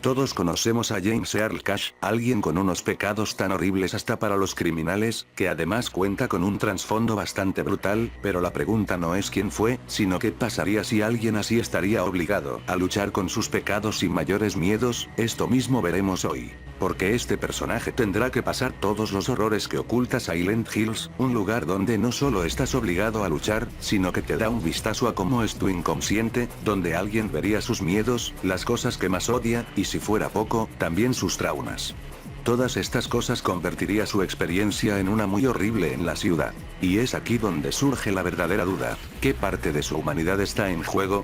Todos conocemos a James Earl Cash, alguien con unos pecados tan horribles hasta para los criminales, que además cuenta con un trasfondo bastante brutal, pero la pregunta no es quién fue, sino qué pasaría si alguien así estaría obligado a luchar con sus pecados sin mayores miedos. Esto mismo veremos hoy. Porque este personaje tendrá que pasar todos los horrores que oculta Silent Hills, un lugar donde no solo estás obligado a luchar, sino que te da un vistazo a cómo es tu inconsciente, donde alguien vería sus miedos, las cosas que más odia, y si fuera poco, también sus traumas. Todas estas cosas convertiría su experiencia en una muy horrible en la ciudad. Y es aquí donde surge la verdadera duda. ¿Qué parte de su humanidad está en juego?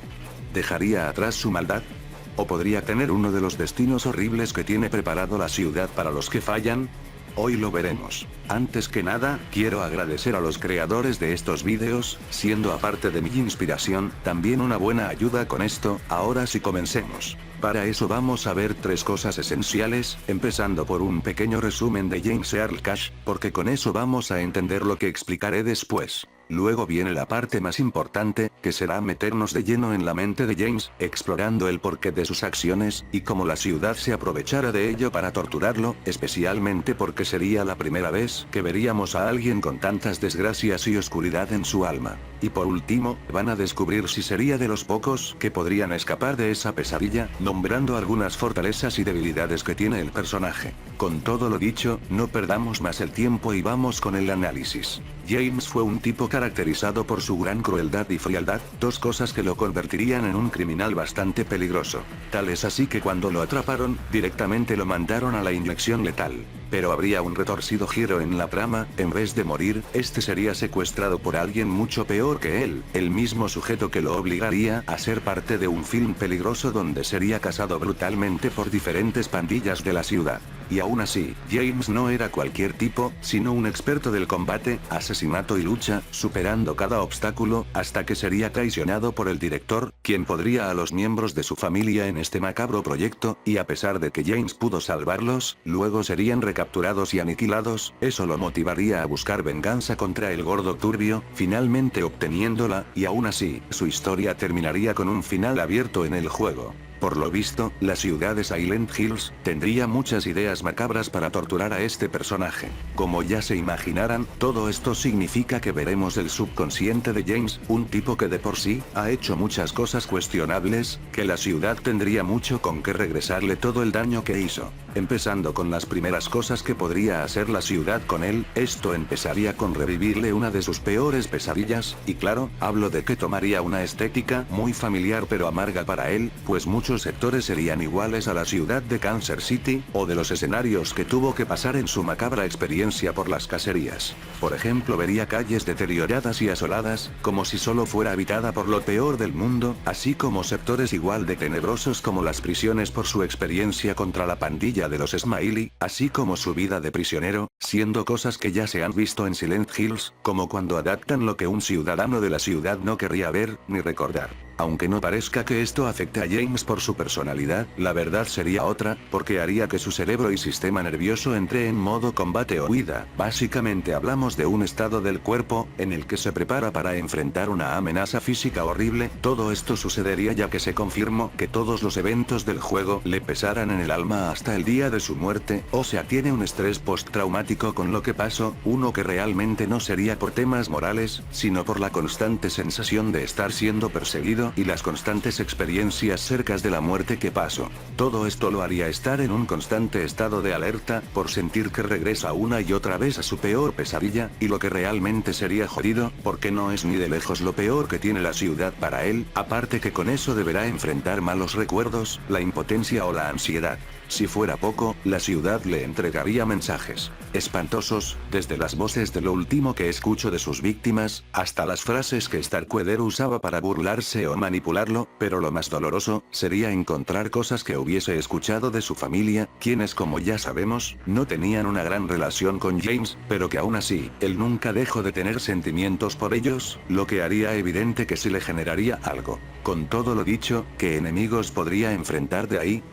¿Dejaría atrás su maldad? ¿O podría tener uno de los destinos horribles que tiene preparado la ciudad para los que fallan? Hoy lo veremos. Antes que nada, quiero agradecer a los creadores de estos vídeos, siendo aparte de mi inspiración, también una buena ayuda con esto. Ahora sí comencemos. Para eso vamos a ver tres cosas esenciales, empezando por un pequeño resumen de James Earl Cash, porque con eso vamos a entender lo que explicaré después. Luego viene la parte más importante, que será meternos de lleno en la mente de James, explorando el porqué de sus acciones, y cómo la ciudad se aprovechara de ello para torturarlo, especialmente porque sería la primera vez que veríamos a alguien con tantas desgracias y oscuridad en su alma. Y por último, van a descubrir si sería de los pocos que podrían escapar de esa pesadilla, nombrando algunas fortalezas y debilidades que tiene el personaje. Con todo lo dicho, no perdamos más el tiempo y vamos con el análisis. James fue un tipo caracterizado por su gran crueldad y frialdad, dos cosas que lo convertirían en un criminal bastante peligroso. Tal es así que cuando lo atraparon, directamente lo mandaron a la inyección letal. Pero habría un retorcido giro en la trama, en vez de morir, este sería secuestrado por alguien mucho peor que él, el mismo sujeto que lo obligaría a ser parte de un film peligroso donde sería cazado brutalmente por diferentes pandillas de la ciudad. Y aún así, James no era cualquier tipo, sino un experto del combate, asesinato y lucha, superando cada obstáculo, hasta que sería traicionado por el director, quien podría a los miembros de su familia en este macabro proyecto, y a pesar de que James pudo salvarlos, luego serían recapturados y aniquilados, eso lo motivaría a buscar venganza contra el gordo turbio, finalmente obteniéndola, y aún así, su historia terminaría con un final abierto en el juego. Por lo visto, la ciudad de Silent Hills tendría muchas ideas macabras para torturar a este personaje. Como ya se imaginarán, todo esto significa que veremos el subconsciente de James, un tipo que de por sí ha hecho muchas cosas cuestionables, que la ciudad tendría mucho con que regresarle todo el daño que hizo. Empezando con las primeras cosas que podría hacer la ciudad con él, esto empezaría con revivirle una de sus peores pesadillas, y claro, hablo de que tomaría una estética muy familiar pero amarga para él, pues muchos sectores serían iguales a la ciudad de Kansas City, o de los escenarios que tuvo que pasar en su macabra experiencia por las cacerías. Por ejemplo, vería calles deterioradas y asoladas, como si solo fuera habitada por lo peor del mundo, así como sectores igual de tenebrosos como las prisiones por su experiencia contra la pandilla de los Smiley, así como su vida de prisionero, siendo cosas que ya se han visto en Silent Hills, como cuando adaptan lo que un ciudadano de la ciudad no querría ver, ni recordar. Aunque no parezca que esto afecte a James por su personalidad, la verdad sería otra, porque haría que su cerebro y sistema nervioso entre en modo combate o huida. Básicamente hablamos de un estado del cuerpo, en el que se prepara para enfrentar una amenaza física horrible. Todo esto sucedería ya que se confirmó que todos los eventos del juego le pesaran en el alma hasta el día de su muerte, o sea tiene un estrés postraumático con lo que pasó, uno que realmente no sería por temas morales, sino por la constante sensación de estar siendo perseguido, y las constantes experiencias cerca de la muerte que pasó. Todo esto lo haría estar en un constante estado de alerta, por sentir que regresa una y otra vez a su peor pesadilla, y lo que realmente sería jodido, porque no es ni de lejos lo peor que tiene la ciudad para él, aparte que con eso deberá enfrentar malos recuerdos, la impotencia o la ansiedad. Si fuera poco, la ciudad le entregaría mensajes espantosos, desde las voces de lo último que escucho de sus víctimas, hasta las frases que Starkweather usaba para burlarse o manipularlo, pero lo más doloroso, sería encontrar cosas que hubiese escuchado de su familia, quienes como ya sabemos, no tenían una gran relación con James, pero que aún así, él nunca dejó de tener sentimientos por ellos, lo que haría evidente que sí le generaría algo. Con todo lo dicho, ¿qué enemigos podría enfrentar de ahí?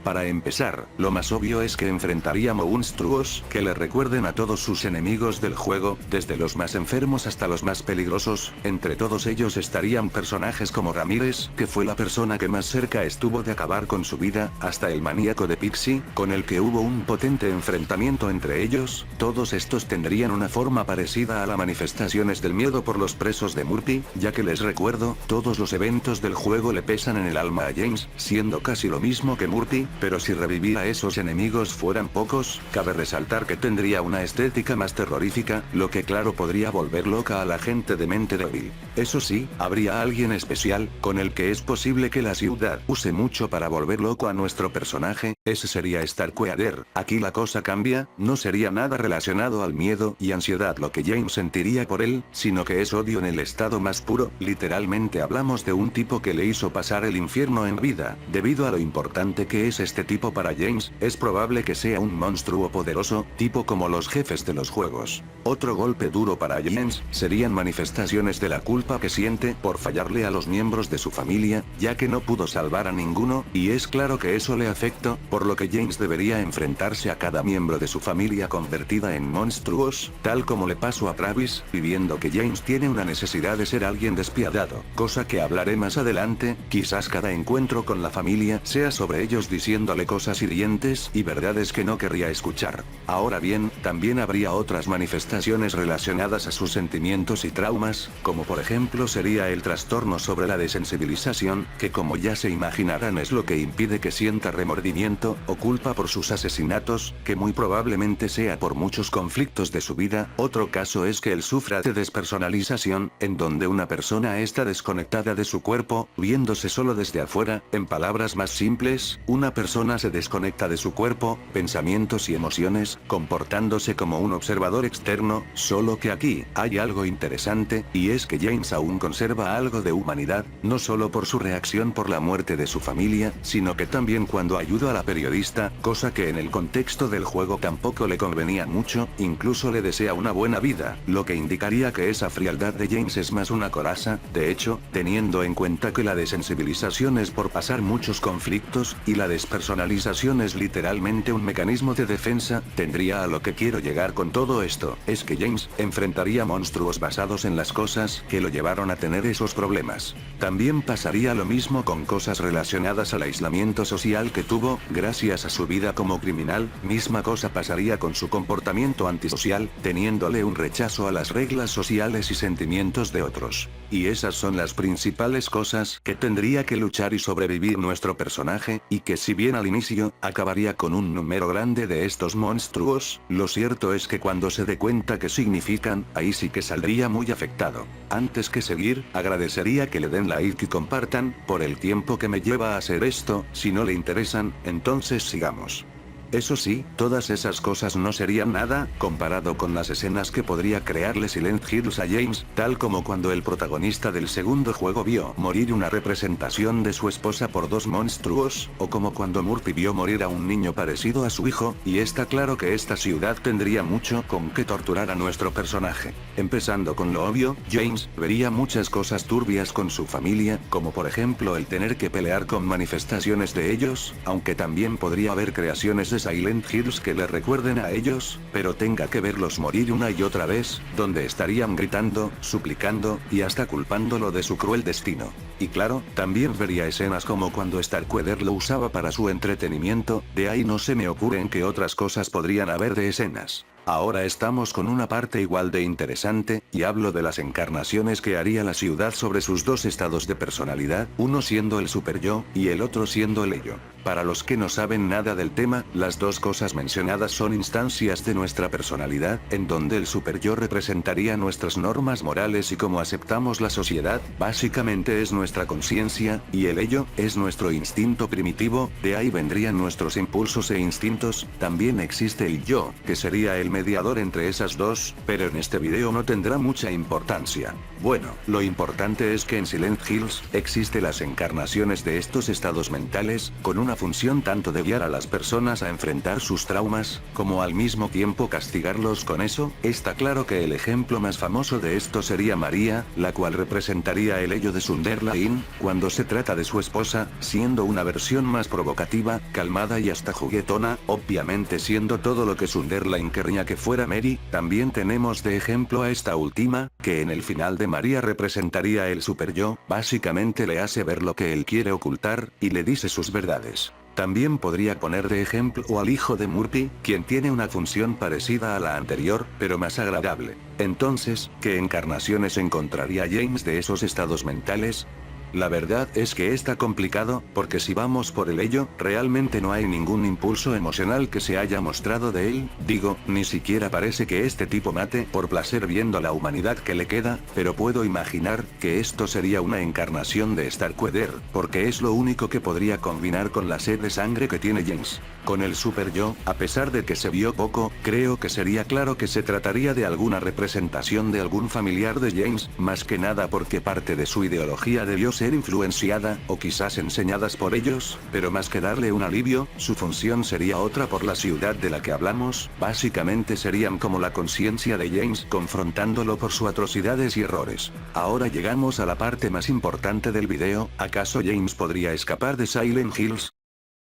Para empezar, lo más obvio es que enfrentaría monstruos que le recuerden a todos sus enemigos del juego, desde los más enfermos hasta los más peligrosos. Entre todos ellos estarían personajes como Ramírez, que fue la persona que más cerca estuvo de acabar con su vida, hasta el maníaco de Pixie, con el que hubo un potente enfrentamiento entre ellos. Todos estos tendrían una forma parecida a las manifestaciones del miedo por los presos de Murphy, ya que les recuerdo, todos los eventos del juego le pesan en el alma a James, siendo casi lo mismo que Murphy, pero si revivir a esos enemigos fueran pocos, cabe resaltar que tendría una estética más terrorífica, lo que claro podría volver loca a la gente de mente débil. Eso sí, habría alguien especial, con el que es posible que la ciudad use mucho para volver loco a nuestro personaje, ese sería Starkweather. Aquí la cosa cambia, no sería nada relacionado al miedo y ansiedad lo que James sentiría por él, sino que es odio en el estado más puro. Literalmente hablamos de un tipo que le hizo pasar el infierno en vida. Debido a lo importante que es este tipo para James, es probable que sea un monstruo poderoso, tipo como los jefes de los juegos. Otro golpe duro para James, serían manifestaciones de la culpa que siente por fallarle a los miembros de su familia, ya que no pudo salvar a ninguno, y es claro que eso le afecta, por lo que James debería enfrentarse a cada miembro de su familia convertida en monstruos, tal como le pasó a Travis, viendo que James tiene una necesidad de ser alguien despiadado, cosa que hablaré más adelante. Quizás cada encuentro con la familia sea sobre ellos diciéndole cosas hirientes y verdades que no querría escuchar. Ahora bien, también habría otras manifestaciones relacionadas a sus sentimientos y traumas, como por ejemplo sería el trastorno sobre la desensibilización, que como ya se imaginarán es lo que impide que sienta remordimiento o culpa por sus asesinatos, que muy probablemente sea por muchos conflictos de su vida. Otro caso es que él sufra de despersonalización, en donde una persona está desconectada de su cuerpo, viéndose solo desde afuera. En palabras más simples, una persona se desconecta de su cuerpo, pensamientos y emociones, comportándose como un observador externo, solo que aquí hay algo interesante, y es que James aún conserva algo de humanidad, no solo por su reacción por la muerte de su familia, sino que también cuando ayudó a la periodista, cosa que en el contexto del juego tampoco le convenía mucho, incluso le desea una buena vida, lo que indicaría que esa frialdad de James es más una coraza. De hecho, teniendo en cuenta que la desensibilización es por pasar muchos conflictos, y la despersonalización es literalmente un mecanismo de defensa, tendría a lo que quiero llegar con todo esto, es que James enfrentaría monstruos basados en las cosas que lo llevaron a tener esos problemas. También pasaría lo mismo con cosas relacionadas al aislamiento social que tuvo, gracias a su vida como criminal. Misma cosa pasaría con su comportamiento antisocial, teniéndole un rechazo a las reglas sociales y sentimientos de otros. Y esas son las principales cosas que tendría que luchar y sobrevivir nuestro personaje, y que si bien al inicio, acabaría con un número grande de estos monstruos, lo cierto es que cuando se dé cuenta qué significan, ahí sí que saldría muy afectado. Antes que seguir, agradecería que le den like y compartan, por el tiempo que me lleva a hacer esto. Si no le interesan, entonces sigamos. Eso sí, todas esas cosas no serían nada, comparado con las escenas que podría crearle Silent Hills a James, tal como cuando el protagonista del segundo juego vio morir una representación de su esposa por dos monstruos, o como cuando Murphy vio morir a un niño parecido a su hijo, y está claro que esta ciudad tendría mucho con que torturar a nuestro personaje. Empezando con lo obvio, James vería muchas cosas turbias con su familia, como por ejemplo el tener que pelear con manifestaciones de ellos, aunque también podría haber creaciones de Silent Hills que le recuerden a ellos, pero tenga que verlos morir una y otra vez, donde estarían gritando, suplicando, y hasta culpándolo de su cruel destino. Y claro, también vería escenas como cuando Starkweather lo usaba para su entretenimiento, de ahí no se me ocurren qué otras cosas podrían haber de escenas. Ahora estamos con una parte igual de interesante, y hablo de las encarnaciones que haría la ciudad sobre sus dos estados de personalidad, uno siendo el super yo, y el otro siendo el ello. Para los que no saben nada del tema, las dos cosas mencionadas son instancias de nuestra personalidad, en donde el super yo representaría nuestras normas morales y cómo aceptamos la sociedad, básicamente es nuestra conciencia, y el ello, es nuestro instinto primitivo, de ahí vendrían nuestros impulsos e instintos. También existe el yo, que sería el mediador entre esas dos, pero en este video no tendrá mucha importancia. Bueno, lo importante es que en Silent Hills, existen las encarnaciones de estos estados mentales, con una función tanto de guiar a las personas a enfrentar sus traumas, como al mismo tiempo castigarlos con eso. Está claro que el ejemplo más famoso de esto sería María, la cual representaría el ello de Sunderland, cuando se trata de su esposa, siendo una versión más provocativa, calmada y hasta juguetona, obviamente siendo todo lo que Sunderland querría que fuera Mary. También tenemos de ejemplo a esta última, que en el final de María representaría el super yo, básicamente le hace ver lo que él quiere ocultar, y le dice sus verdades. También podría poner de ejemplo al hijo de Murphy, quien tiene una función parecida a la anterior, pero más agradable. Entonces, ¿qué encarnaciones encontraría James de esos estados mentales? La verdad es que está complicado, porque si vamos por el ello, realmente no hay ningún impulso emocional que se haya mostrado de él, digo, ni siquiera parece que este tipo mate por placer viendo la humanidad que le queda, pero puedo imaginar que esto sería una encarnación de Starkweather, porque es lo único que podría combinar con la sed de sangre que tiene James. Con el super yo, a pesar de que se vio poco, creo que sería claro que se trataría de alguna representación de algún familiar de James, más que nada porque parte de su ideología debió ser influenciada, o quizás enseñadas por ellos, pero más que darle un alivio, su función sería otra por la ciudad de la que hablamos. Básicamente serían como la conciencia de James confrontándolo por sus atrocidades y errores. Ahora llegamos a la parte más importante del video. ¿Acaso James podría escapar de Silent Hills?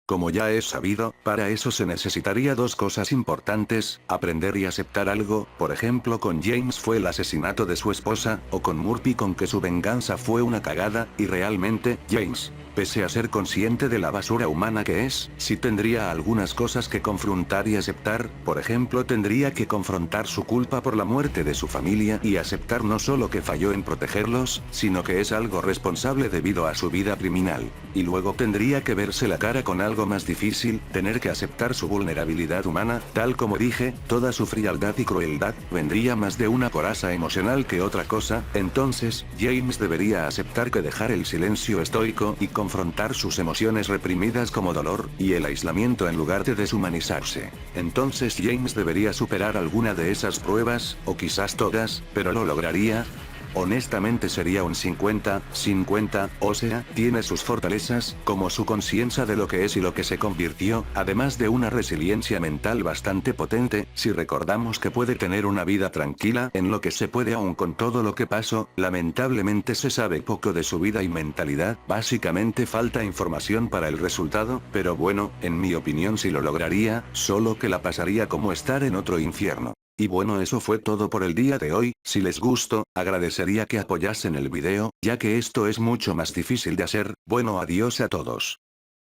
Como ya es sabido, para eso se necesitaría dos cosas importantes: aprender y aceptar algo. Por ejemplo, con James fue el asesinato de su esposa, o con Murphy con que su venganza fue una cagada, y realmente, James, pese a ser consciente de la basura humana que es, sí tendría algunas cosas que confrontar y aceptar. Por ejemplo, tendría que confrontar su culpa por la muerte de su familia y aceptar no solo que falló en protegerlos, sino que es algo responsable debido a su vida criminal. Y luego tendría que verse la cara con algo más difícil, tener que aceptar su vulnerabilidad humana. Tal como dije, toda su frialdad y crueldad, vendría más de una coraza emocional que otra cosa. Entonces, James debería aceptar que dejar el silencio estoico y confrontar sus emociones reprimidas como dolor y el aislamiento en lugar de deshumanizarse. Entonces James debería superar alguna de esas pruebas, o quizás todas, pero ¿lo lograría? Honestamente sería un 50-50, o sea, tiene sus fortalezas, como su conciencia de lo que es y lo que se convirtió, además de una resiliencia mental bastante potente. Si recordamos que puede tener una vida tranquila en lo que se puede aún con todo lo que pasó. Lamentablemente se sabe poco de su vida y mentalidad, básicamente falta información para el resultado, pero bueno, en mi opinión sí lo lograría, solo que la pasaría como estar en otro infierno. Y bueno, eso fue todo por el día de hoy. Si les gustó, agradecería que apoyasen el video, ya que esto es mucho más difícil de hacer. Bueno, adiós a todos.